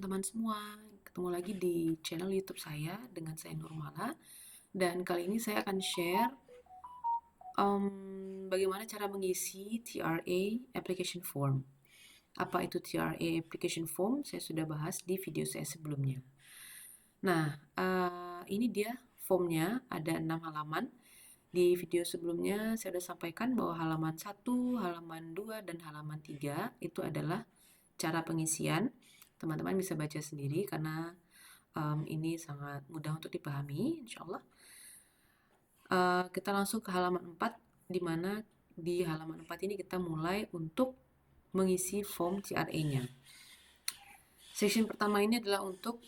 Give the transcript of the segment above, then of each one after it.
teman-teman semua. Ketemu lagi di channel YouTube saya dengan saya Nurmala. Dan kali ini saya akan share bagaimana cara mengisi TRA application form. Apa itu TRA application form? Saya sudah bahas di video saya sebelumnya. Nah, ini dia formnya, ada 6 halaman. Di video sebelumnya saya sudah sampaikan bahwa halaman 1, halaman 2, dan halaman 3 itu adalah cara pengisian. Teman-teman bisa baca sendiri karena ini sangat mudah untuk dipahami, insya Allah. Kita langsung ke halaman 4, di mana di halaman 4 ini kita mulai untuk mengisi form TRA-nya. Section pertama ini adalah untuk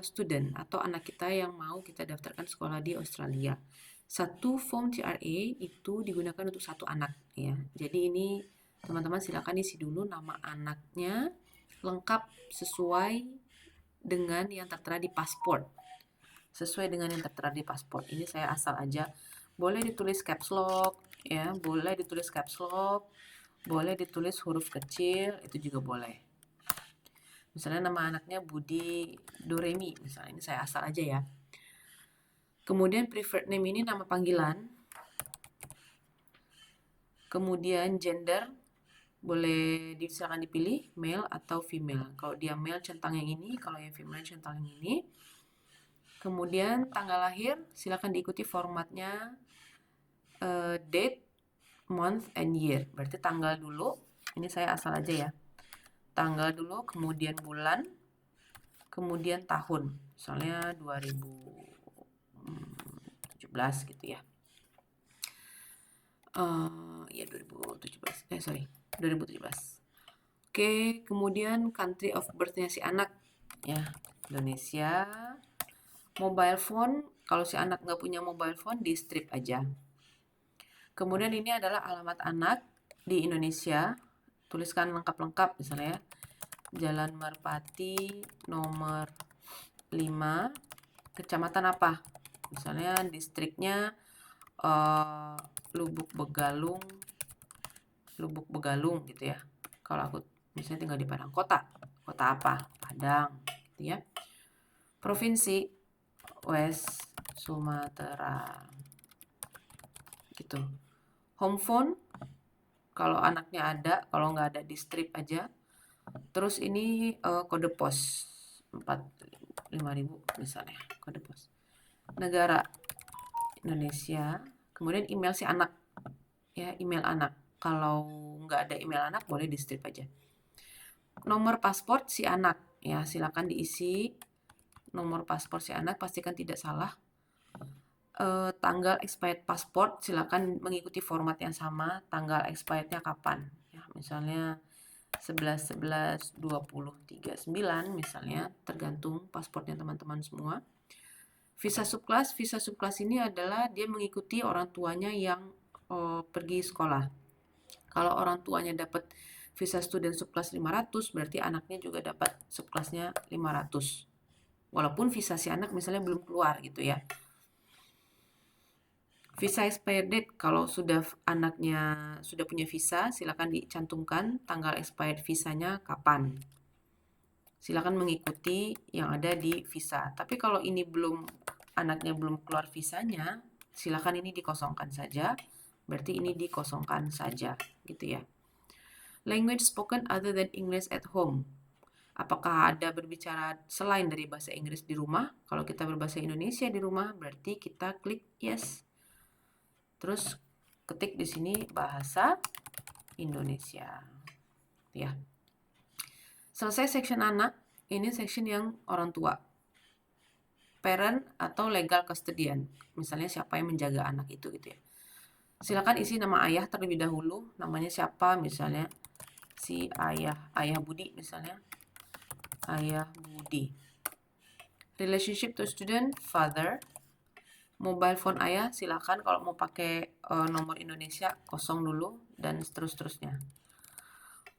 student atau anak kita yang mau kita daftarkan sekolah di Australia. Satu form TRA itu digunakan untuk satu anak ya. Jadi ini teman-teman silakan isi dulu nama anaknya lengkap sesuai dengan yang tertera di paspor. Sesuai dengan yang tertera di paspor. Ini saya asal aja. Boleh ditulis caps lock ya, boleh ditulis caps lock, boleh ditulis huruf kecil, itu juga boleh. Misalnya nama anaknya Budi Doremi, misalnya ini saya asal aja ya. Kemudian preferred name ini nama panggilan. Kemudian gender, boleh silakan dipilih male atau female. Kalau dia male centang yang ini, kalau yang female centang yang ini. Kemudian tanggal lahir, silakan diikuti formatnya date, month, and year. Berarti tanggal dulu, ini saya asal aja ya. Tanggal dulu, kemudian bulan, kemudian tahun. Misalnya 2017 gitu ya. Ya 2017. Oke, kemudian country of birth-nya si anak ya, Indonesia. Mobile phone, kalau si anak nggak punya mobile phone, di strip aja. Kemudian ini adalah alamat anak di Indonesia. Tuliskan lengkap-lengkap misalnya ya. Jalan Merpati nomor 5, kecamatan apa? Misalnya distriknya Lubuk Begalung gitu ya. Kalau aku misalnya tinggal di Padang, kota apa? Padang gitu ya. Provinsi West Sumatera gitu. Home phone kalau anaknya ada, kalau nggak ada di strip aja. Terus ini kode pos 5.000 misalnya, kode pos. Negara Indonesia. Kemudian email si anak ya, email anak. Kalau nggak ada email anak boleh di strip aja. Nomor paspor si anak ya, silakan diisi nomor paspor si anak, pastikan tidak salah. Tanggal expired pasport silakan mengikuti format yang sama. Tanggal expirednya kapan ya, misalnya 11/11/2039 misalnya, tergantung pasportnya teman-teman semua. Visa subclass ini adalah dia mengikuti orang tuanya yang pergi sekolah. Kalau orang tuanya dapat visa student subclass 500, berarti anaknya juga dapat subclassnya 500. Walaupun visa si anak misalnya belum keluar gitu ya. Visa expired date, kalau anaknya sudah punya visa, silakan dicantumkan tanggal expired visanya kapan. Silakan mengikuti yang ada di visa. Tapi kalau ini anaknya belum keluar visanya, silakan ini dikosongkan saja. Berarti ini dikosongkan saja, gitu ya. Language spoken other than English at home. Apakah ada berbicara selain dari bahasa Inggris di rumah? Kalau kita berbahasa Indonesia di rumah, berarti kita klik yes. Terus ketik di sini bahasa Indonesia. Ya. Selesai section anak, ini section yang orang tua. Parent atau legal custodian. Misalnya siapa yang menjaga anak itu gitu ya. Silakan isi nama ayah terlebih dahulu. Namanya siapa misalnya si ayah Budi misalnya. Ayah Budi. Relationship to student, father. Mobile phone ayah silakan kalau mau pakai nomor Indonesia kosong dulu dan seterusnya.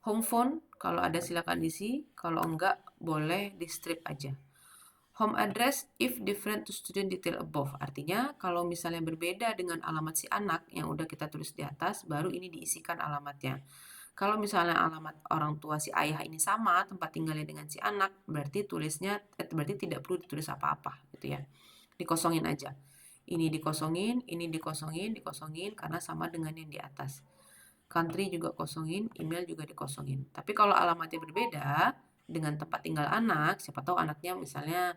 Home phone kalau ada silakan diisi, kalau enggak boleh di strip aja. Home address if different to student detail above. Artinya kalau misalnya berbeda dengan alamat si anak yang udah kita tulis di atas, baru ini diisikan alamatnya. Kalau misalnya alamat orang tua si ayah ini sama tempat tinggalnya dengan si anak, berarti berarti tidak perlu ditulis apa-apa gitu ya. Dikosongin aja. Ini dikosongin, ini dikosongin, dikosongin karena sama dengan yang di atas. Country juga kosongin, email juga dikosongin. Tapi kalau alamatnya berbeda dengan tempat tinggal anak, siapa tahu anaknya misalnya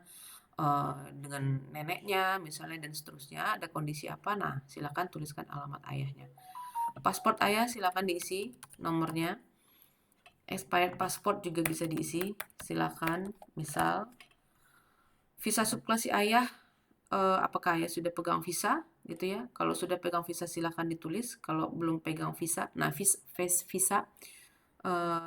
dengan neneknya misalnya dan seterusnya, ada kondisi apa, nah silakan tuliskan alamat ayahnya. Pasport ayah silakan diisi nomornya. Expired pasport juga bisa diisi, silakan. Misal visa subklasi ayah, apakah ayah sudah pegang visa gitu ya. Kalau sudah pegang visa silakan ditulis. Kalau belum pegang visa, nah visa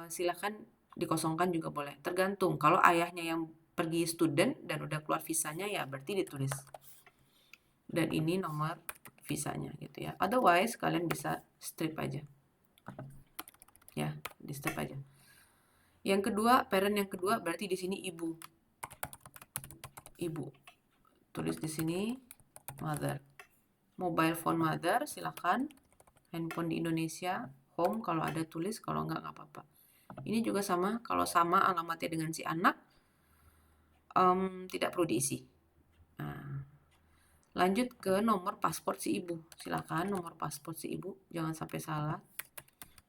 silakan dikosongkan juga boleh. Tergantung. Kalau ayahnya yang pergi student dan udah keluar visanya ya berarti ditulis. Dan ini nomor visanya gitu ya. Otherwise kalian bisa strip aja. Ya, di strip aja. Yang kedua, parent yang kedua berarti di sini ibu. Ibu. Tulis di sini mother. Mobile phone mother silakan. Handphone di Indonesia, home kalau ada tulis, kalau enggak apa-apa. Ini juga sama, kalau sama alamatnya dengan si anak, tidak perlu diisi. Nah, lanjut ke nomor paspor si ibu. Silakan nomor paspor si ibu, jangan sampai salah.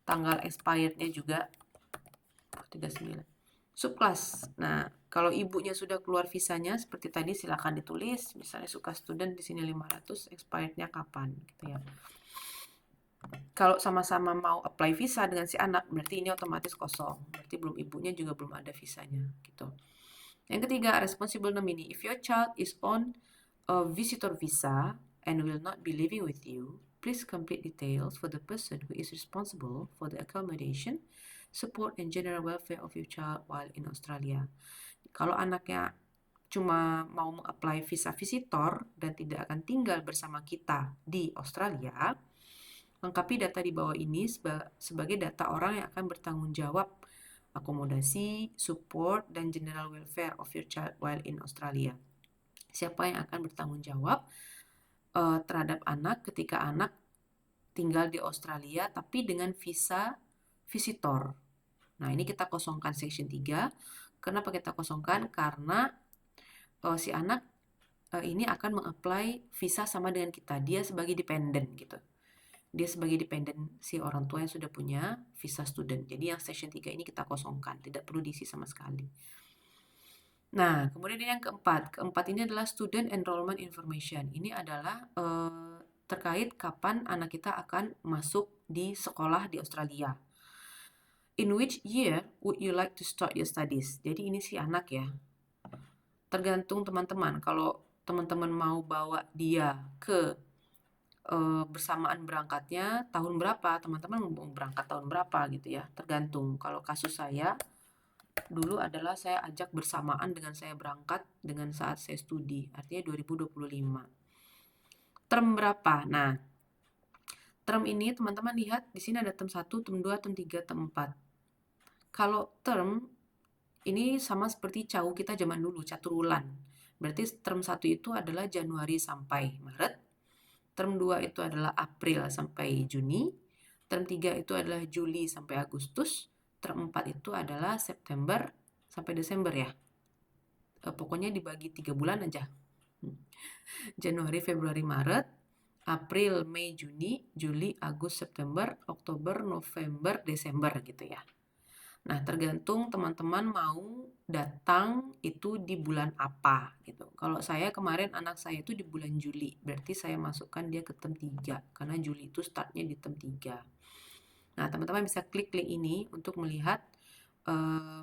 Tanggal expirednya juga 39. Subclass. Nah, kalau ibunya sudah keluar visanya seperti tadi silakan ditulis. Misalnya suka student di sini 500, expirednya kapan gitu ya. Kalau sama-sama mau apply visa dengan si anak, berarti ini otomatis kosong. Berarti belum ibunya juga belum ada visanya gitu. Yang ketiga, responsible nominee. If your child is on a visitor visa and will not be living with you, please complete details for the person who is responsible for the accommodation, support, and general welfare of your child while in Australia. Kalau anaknya cuma mau mengapply visa visitor dan tidak akan tinggal bersama kita di Australia, lengkapi data di bawah ini sebagai data orang yang akan bertanggung jawab akomodasi, support, dan general welfare of your child while in Australia. Siapa yang akan bertanggung jawab terhadap anak ketika anak tinggal di Australia tapi dengan visa visitor. Nah, ini kita kosongkan section 3. Kenapa kita kosongkan? Karena si anak ini akan mengapply visa sama dengan kita. Dia sebagai dependent gitu. Dia sebagai dependent si orang tua yang sudah punya visa student. Jadi yang section 3 ini kita kosongkan, tidak perlu diisi sama sekali. Nah, kemudian yang keempat. Keempat ini adalah student enrollment information. Ini adalah terkait kapan anak kita akan masuk di sekolah di Australia. In which year would you like to start your studies? Jadi ini si anak ya. Tergantung teman-teman. Kalau teman-teman mau bawa dia ke bersamaan berangkatnya tahun berapa, teman-teman mau berangkat tahun berapa gitu ya, tergantung. Kalau kasus saya dulu adalah saya ajak bersamaan dengan saya berangkat dengan saat saya studi, artinya 2025. Term berapa? Nah, term ini teman-teman lihat di sini ada term 1, term 2, term 3, term 4. Kalau term ini sama seperti CAU kita zaman dulu, catur bulan. Berarti term 1 itu adalah Januari sampai Maret. Term 2 itu adalah April sampai Juni. Term 3 itu adalah Juli sampai Agustus. Term 4 itu adalah September sampai Desember ya. Pokoknya dibagi 3 bulan aja. Januari, Februari, Maret, April, Mei, Juni, Juli, Agustus, September, Oktober, November, Desember gitu ya. Nah, tergantung teman-teman mau datang itu di bulan apa gitu. Kalau saya kemarin anak saya itu di bulan Juli, berarti saya masukkan dia ke term 3 karena Juli itu startnya di term 3. Nah, teman-teman bisa klik link ini untuk melihat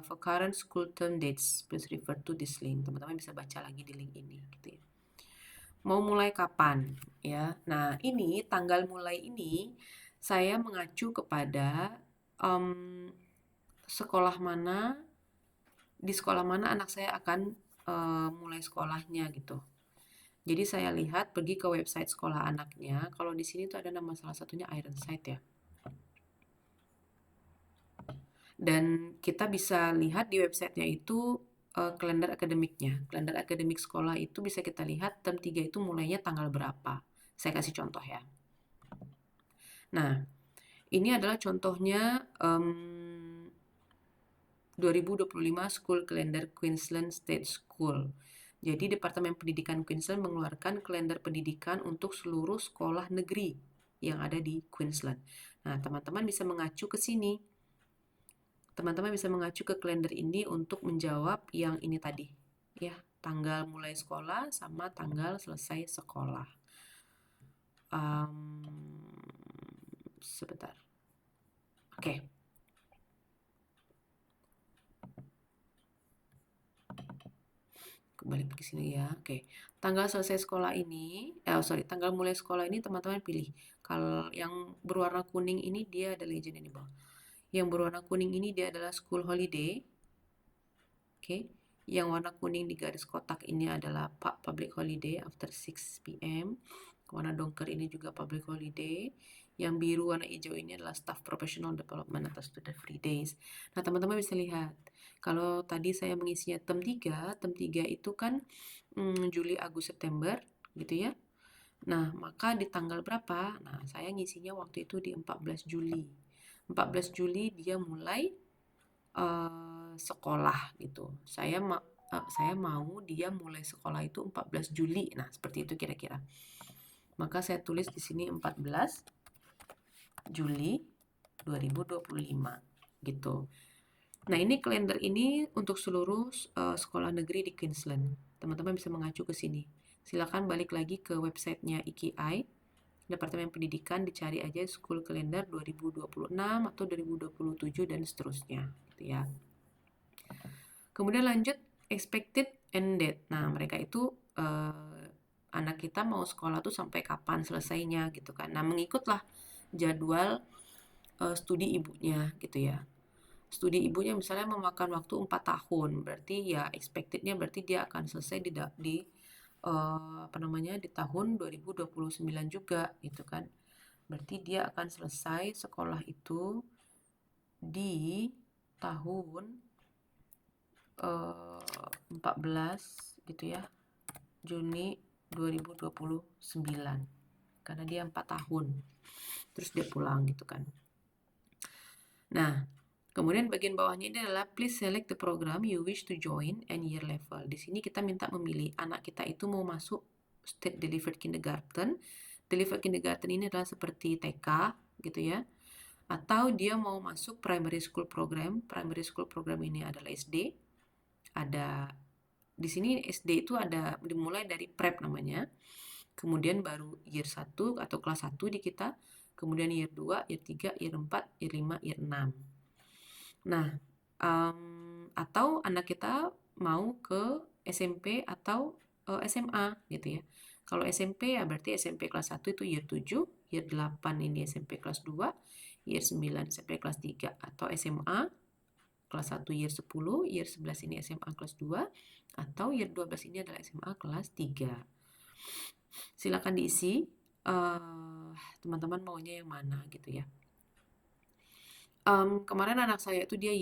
for current school term dates, please refer to this link. Teman-teman bisa baca lagi di link ini gitu ya. Mau mulai kapan ya? Nah, ini tanggal mulai ini saya mengacu kepada di sekolah mana anak saya akan mulai sekolahnya gitu. Jadi saya lihat pergi ke website sekolah anaknya. Kalau di sini tuh ada nama salah satunya Ironside ya. Dan kita bisa lihat di websitenya itu kalender akademiknya. Kalender akademik sekolah itu bisa kita lihat term 3 itu mulainya tanggal berapa. Saya kasih contoh ya. Nah, Ini adalah contohnya 2025 School Calendar Queensland State School. Jadi Departemen Pendidikan Queensland mengeluarkan kalender pendidikan untuk seluruh sekolah negeri yang ada di Queensland. Nah, teman-teman bisa mengacu ke sini. Teman-teman bisa mengacu ke kalender ini untuk menjawab yang ini tadi, ya, tanggal mulai sekolah sama tanggal selesai sekolah. Sebentar. Oke. Kembali ke sini ya. Oke. Tanggal selesai sekolah ini, tanggal mulai sekolah ini teman-teman pilih. Kalau yang berwarna kuning ini dia ada legend di bawah. Yang berwarna kuning ini dia adalah school holiday. Oke. Yang warna kuning di garis kotak ini adalah public holiday after 6 p.m. Warna dongker ini juga public holiday. Yang biru warna hijau ini adalah staff professional development atau student free days. Nah, teman-teman bisa lihat. Kalau tadi saya mengisinya term 3 itu kan Juli, Agustus, September gitu ya. Nah, maka di tanggal berapa? Nah, saya ngisinya waktu itu di 14 Juli. 14 Juli dia mulai sekolah gitu. Saya mau dia mulai sekolah itu 14 Juli. Nah, seperti itu kira-kira. Maka saya tulis di sini 14 Juli 2025 gitu. Nah, ini kalender ini untuk seluruh sekolah negeri di Queensland. Teman-teman bisa mengacu ke sini. Silakan balik lagi ke websitenya IKI, Departemen Pendidikan, dicari aja School Calendar 2026 atau 2027 dan seterusnya, gitu ya. Kemudian lanjut expected end date. Nah, mereka itu anak kita mau sekolah tuh sampai kapan selesainya gitu kan. Nah, mengikutlah jadwal studi ibunya gitu ya. Studi ibunya misalnya memakan waktu 4 tahun, berarti ya expectednya berarti dia akan selesai di tahun 2029 juga gitu kan. Berarti dia akan selesai sekolah itu di tahun 14 gitu ya, Juni 2029 karena dia 4 tahun terus dia pulang gitu kan. Nah, kemudian bagian bawahnya ini adalah please select the program you wish to join and year level. Di sini kita minta memilih anak kita itu mau masuk state delivered kindergarten. Delivered kindergarten ini adalah seperti TK gitu ya. Atau dia mau masuk primary school program. Primary school program ini adalah SD. Ada di sini SD itu ada dimulai dari prep namanya. Kemudian baru year 1 atau kelas 1 di kita. Kemudian year 2, year 3, year 4, year 5, year 6. Nah, atau anak kita mau ke SMP atau SMA gitu ya. Kalau SMP ya berarti SMP kelas 1 itu year 7, year 8 ini SMP kelas 2, year 9 SMP kelas 3, atau SMA kelas 1 year 10, year 11 ini SMA kelas 2, atau year 12 ini adalah SMA kelas 3. Silakan diisi teman-teman maunya yang mana gitu ya. Kemarin anak saya itu dia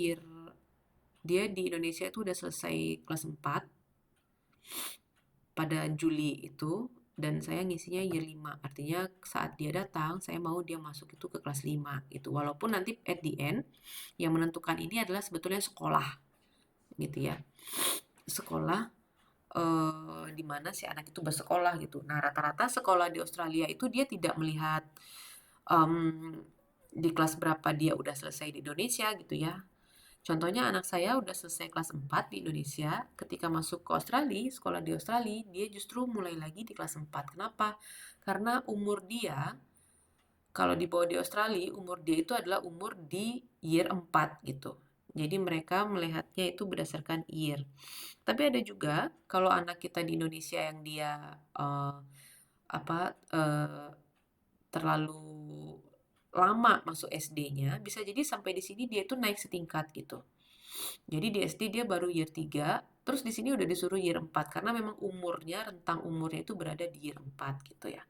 di Indonesia itu udah selesai kelas 4 pada Juli itu, dan saya ngisinya year 5. Artinya saat dia datang, saya mau dia masuk itu ke kelas 5 gitu. Walaupun nanti at the end yang menentukan ini adalah sebetulnya sekolah gitu ya. Sekolah di mana si anak itu bersekolah gitu. Nah, rata-rata sekolah di Australia itu dia tidak melihat di kelas berapa dia udah selesai di Indonesia gitu ya. Contohnya anak saya udah selesai kelas 4 di Indonesia, ketika masuk ke Australia, sekolah di Australia, dia justru mulai lagi di kelas 4. Kenapa? Karena umur dia, kalau dibawa di Australia, umur dia itu adalah umur di year 4 gitu. Jadi mereka melihatnya itu berdasarkan year. Tapi ada juga kalau anak kita di Indonesia yang dia terlalu lama masuk SD-nya, bisa jadi sampai di sini dia itu naik setingkat gitu. Jadi di SD dia baru year 3, terus di sini udah disuruh year 4 karena memang rentang umurnya itu berada di year 4 gitu ya.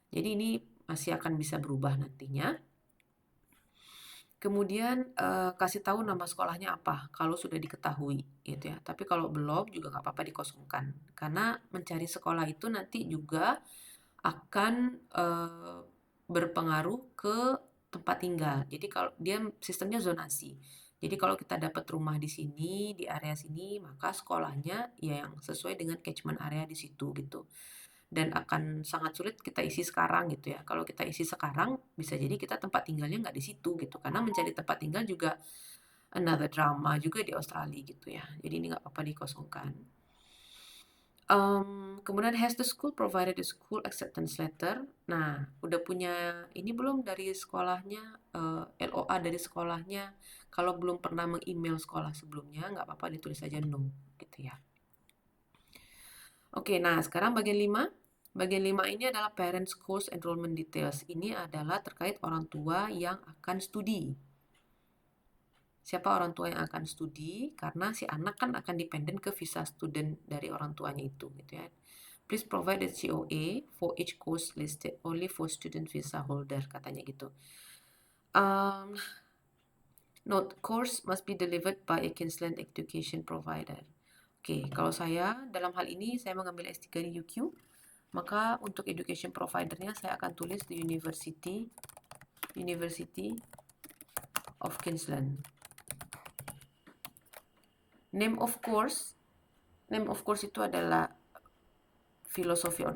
Jadi ini masih akan bisa berubah nantinya. Kemudian kasih tahu nama sekolahnya apa kalau sudah diketahui gitu ya. Tapi kalau belum juga nggak apa-apa dikosongkan. Karena mencari sekolah itu nanti juga akan berpengaruh ke tempat tinggal. Jadi kalau dia sistemnya zonasi. Jadi kalau kita dapat rumah di sini, di area sini, maka sekolahnya ya yang sesuai dengan catchment area di situ gitu. Dan akan sangat sulit kita isi sekarang gitu ya. Kalau kita isi sekarang, bisa jadi kita tempat tinggalnya nggak di situ gitu. Karena mencari tempat tinggal juga another drama juga di Australia gitu ya. Jadi ini nggak apa-apa dikosongkan. Kemudian has the school provided the school acceptance letter? Nah, udah punya ini belum dari sekolahnya, LOA dari sekolahnya? Kalau belum pernah meng-email sekolah sebelumnya, nggak apa-apa ditulis aja no, gitu ya. Oke, nah sekarang bagian 5. Bagian 5 ini adalah parents course enrollment details. Ini adalah terkait orang tua yang akan studi. Siapa orang tua yang akan studi? Karena si anak kan akan dependen ke visa student dari orang tuanya itu, gitu ya. Please provide the COA for each course listed only for student visa holder, katanya gitu. Note, course must be delivered by a Queensland education provider. Oke, kalau saya dalam hal ini saya mengambil S3 di UQ, maka untuk education providernya saya akan tulis di University of Queensland. Name of course itu adalah Philosophy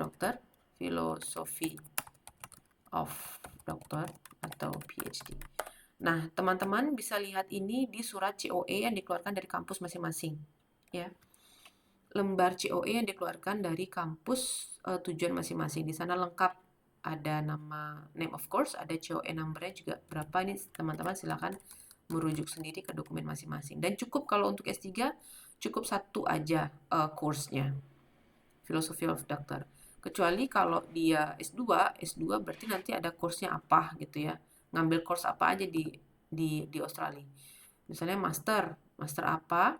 of Doctor atau PhD. Nah, teman-teman bisa lihat ini di surat COE yang dikeluarkan dari kampus masing-masing, ya. Lembar COE yang dikeluarkan dari kampus tujuan masing-masing. Di sana lengkap, ada nama name of course, ada COE number-nya juga berapa. Ini teman-teman silakan merujuk sendiri ke dokumen masing-masing. Dan cukup kalau untuk S3 cukup satu aja course-nya, Philosophy of Doctor. Kecuali kalau dia S2 berarti nanti ada course-nya apa gitu ya. Ngambil course apa aja di Australia. Misalnya master apa,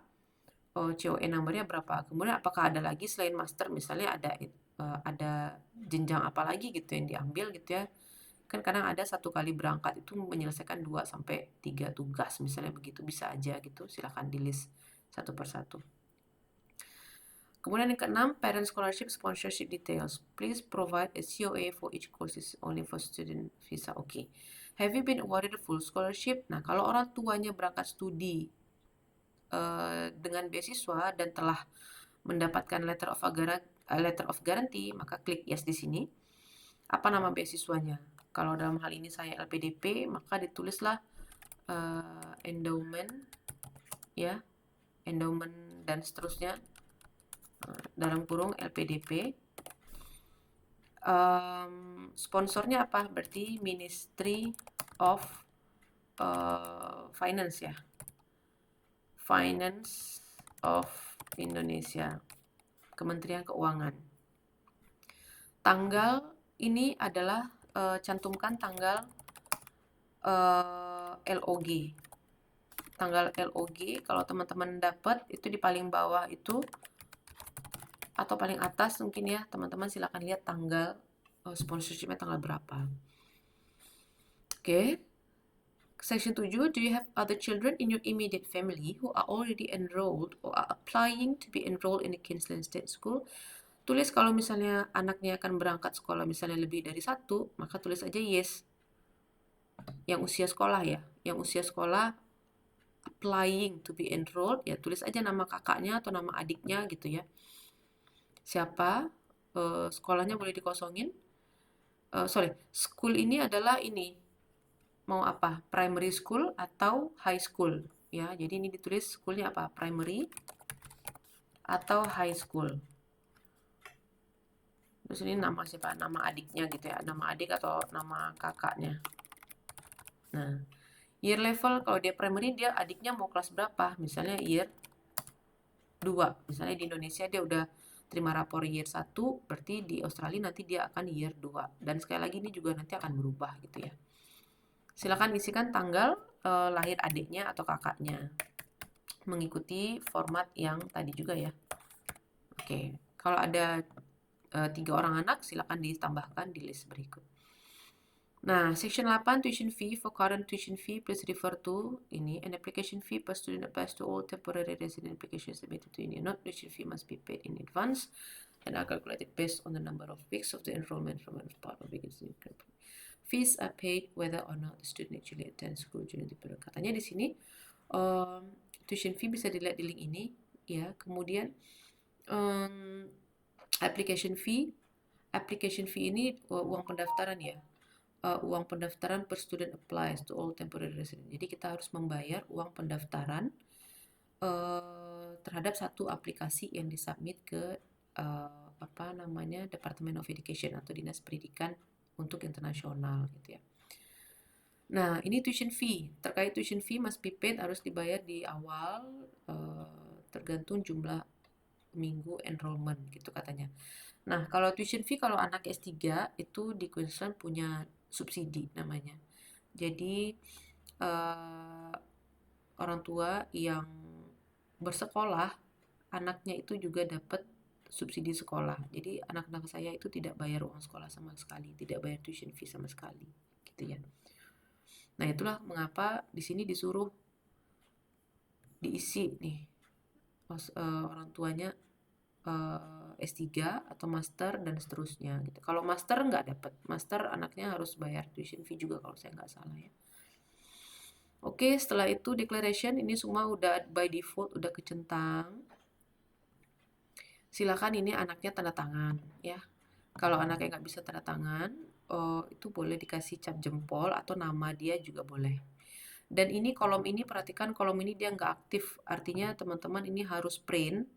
COE number-nya berapa. Kemudian apakah ada lagi selain master, misalnya ada jenjang apa lagi gitu yang diambil gitu ya. Kan kadang ada satu kali berangkat itu menyelesaikan 2 sampai 3 tugas, misalnya begitu, bisa aja gitu. Silahkan di list satu persatu. Kemudian yang keenam, parent scholarship sponsorship details. Please provide a COA for each course is only for student visa. Oke. Have you been awarded a full scholarship? Nah, kalau orang tuanya berangkat studi dengan beasiswa dan telah mendapatkan letter of guarantee, maka klik yes di sini. Apa nama beasiswanya? Kalau dalam hal ini saya LPDP, maka ditulislah endowment, ya, endowment dan seterusnya, dalam kurung LPDP. Sponsornya apa? Berarti Ministry of Finance ya, Finance of Indonesia, Kementerian Keuangan. Tanggal ini adalah cantumkan tanggal LOG. Tanggal LOG kalau teman-teman dapat itu di paling bawah itu atau paling atas mungkin ya, teman-teman silakan lihat tanggal sponsorshipnya tanggal berapa. Oke. Section 7, do you have other children in your immediate family who are already enrolled or are applying to be enrolled in a Queensland State School? Tulis kalau misalnya anaknya akan berangkat sekolah misalnya lebih dari 1, maka tulis aja yes. Yang usia sekolah ya, yang usia sekolah applying to be enrolled, ya tulis aja nama kakaknya atau nama adiknya gitu ya. Siapa, sekolahnya boleh dikosongin. School ini adalah ini, mau apa? Primary school atau high school ya. Jadi ini ditulis schoolnya apa? Primary atau high school. Terus ini nama siapa? Nama adiknya gitu ya. Nama adik atau nama kakaknya. Nah, year level kalau dia primary dia adiknya mau kelas berapa? Misalnya year 2. Misalnya di Indonesia dia udah terima rapor year 1, berarti di Australia nanti dia akan year 2. Dan sekali lagi ini juga nanti akan berubah gitu ya. Silakan isikan tanggal lahir adiknya atau kakaknya. Mengikuti format yang tadi juga ya. Oke, kalau ada 3 orang anak silakan ditambahkan di list berikut. Nah, section 8, tuition fee. For current tuition fee, please refer to ini. An application fee per student applies to all temporary resident applications submitted to Union. Not tuition fee must be paid in advance and are calculated based on the number of weeks of the enrollment from a part of vacancy. Fees are paid whether or not the student actually attend school during the period. Katanya di sini tuition fee bisa dilihat di link ini ya. Kemudian application fee ini uang pendaftaran ya. Uang pendaftaran per student applies to all temporary resident. Jadi kita harus membayar uang pendaftaran terhadap satu aplikasi yang disubmit ke Department of Education atau Dinas Pendidikan untuk internasional gitu ya. Nah, ini tuition fee. Terkait tuition fee must be paid, harus dibayar di awal tergantung jumlah minggu enrollment gitu katanya. Nah, kalau tuition fee kalau anak S3 itu di Queensland punya subsidi namanya. Jadi orang tua yang bersekolah, anaknya itu juga dapat subsidi sekolah. Jadi anak-anak saya itu tidak bayar uang sekolah sama sekali, tidak bayar tuition fee sama sekali, gitu ya. Nah, itulah mengapa di sini disuruh diisi nih orang tuanya S3 atau master dan seterusnya gitu. Kalau master nggak dapat, master anaknya harus bayar tuition fee juga kalau saya nggak salah ya. Oke, setelah itu declaration ini semua udah by default udah kecentang. Silakan ini anaknya tanda tangan ya. Kalau anaknya nggak bisa tanda tangan, itu boleh dikasih cap jempol atau nama dia juga boleh. Dan ini kolom ini, perhatikan kolom ini dia nggak aktif, artinya teman-teman ini harus print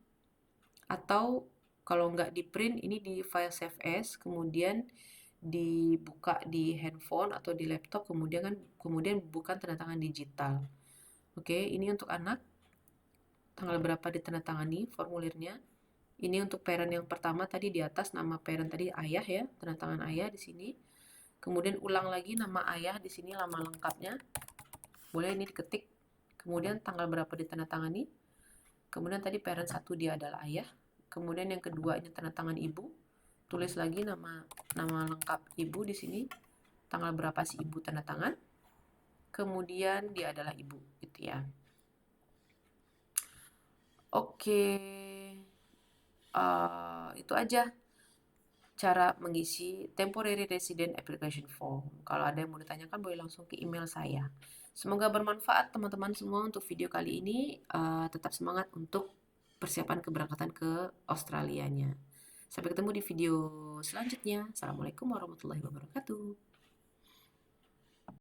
atau kalau nggak di print ini di file save as, kemudian dibuka di handphone atau di laptop, kemudian bukan tanda tangan digital. Oke, ini untuk anak tanggal berapa ditandatangani formulirnya. Ini untuk parent yang pertama tadi di atas, nama parent tadi ayah ya, tanda tangan ayah di sini. Kemudian ulang lagi nama ayah di sini, nama lengkapnya. Boleh ini diketik. Kemudian tanggal berapa ditandatangani. Kemudian tadi parent satu dia adalah ayah. Kemudian yang kedua ini tanda tangan ibu. Tulis lagi nama lengkap ibu di sini. Tanggal berapa si ibu tanda tangan. Kemudian dia adalah ibu gitu ya. Oke. Itu aja cara mengisi temporary resident application form. Kalau ada yang mau ditanyakan boleh langsung ke email saya. Semoga bermanfaat teman-teman semua untuk video kali ini. Tetap semangat untuk persiapan keberangkatan ke Australianya. Sampai ketemu di video selanjutnya. Assalamualaikum warahmatullahi wabarakatuh.